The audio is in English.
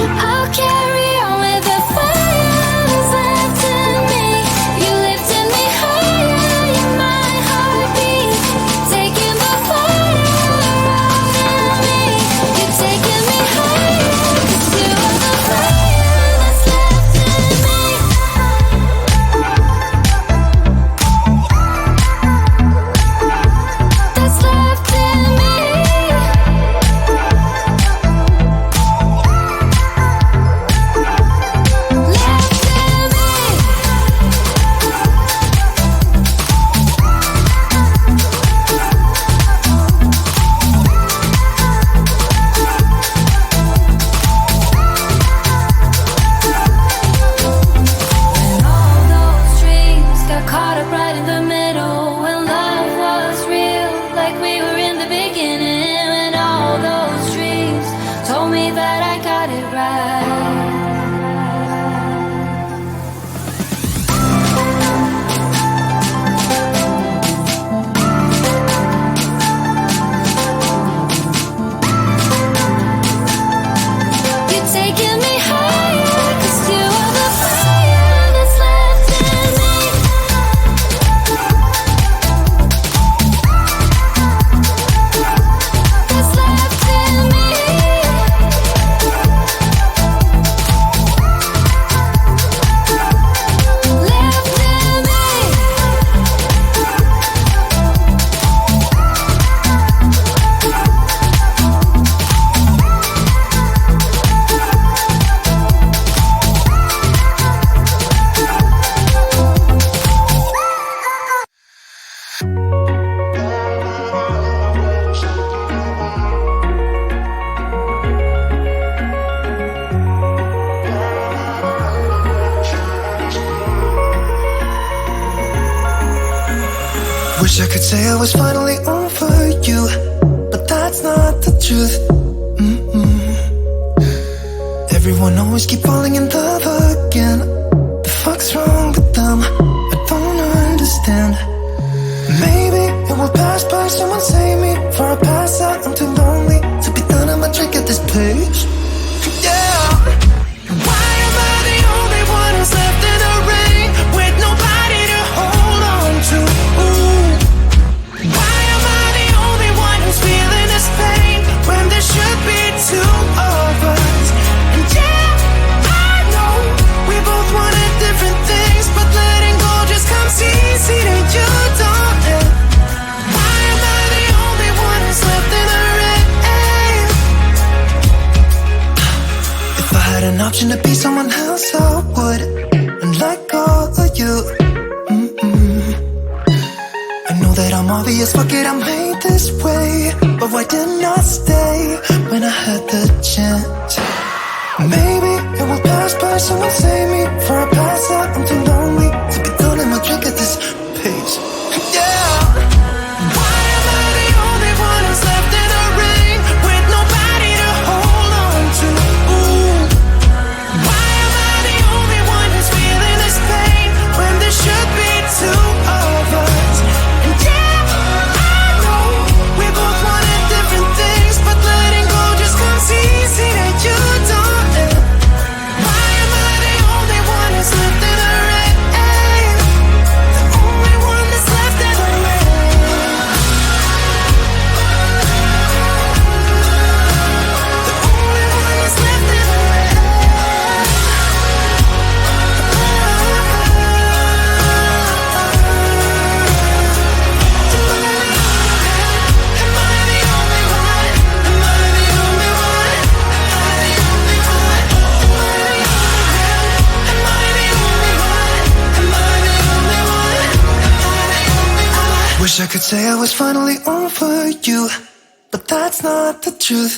I'll carry on with the fire that's left in me. You lifted me higher, you're my heartbeat. Taking the fire out in me. You're taking me higher, 'cause you are the fire that's left in me. That's left in me. When all those dreams got caught up right in the middle, when love was real, like we were in the beginning, when all those dreams told me that I got it right. You're taking me higher, 'cause you are the fire that's left in me. That's left in me. Left in me. Wish I could say I was finally over you, but that's not the truth. Everyone always keep falling in love again. The fuck's wrong with them? I don't understand. Maybe it will pass by, someone save me. Before I pass out, I'm too lonely to be done. I'ma drink at this place. Yeah. Why am I the only one who's left in the rain with nobody to hold on to? Ooh. Why am I the only one who's feeling this pain when there should be two of us? And yeah, I know we both wanted different things, but letting go just comes easy to you, don't it? Why am I the only one who's left in the rain? If I had an option to be someone else, I would, and let go of you. I know that I'm obvious, fuck it, I'm made this way. But why didn't I stay when I had the chance? Maybe it will pass by, someone save me. Before I pass out, I'm too lonely to be done. I'ma drink at this pace. Yeah. Why am I the only one who's left in the rain with nobody to hold on to? Ooh. Why am I the only one who's feeling this pain when there should be two of us? And yeah, I know we both wanted different things, but letting go just comes easy to you, don't it? Why am I the only one who's left in the rain? The only one that's left in the rain. The only one that's left in the rain. Am I the only one? Am I the only one? Am I the only one? Am I the only one? Am I the only one? Am I the only one? Wish I could say I was finally over you, but that's not the truth.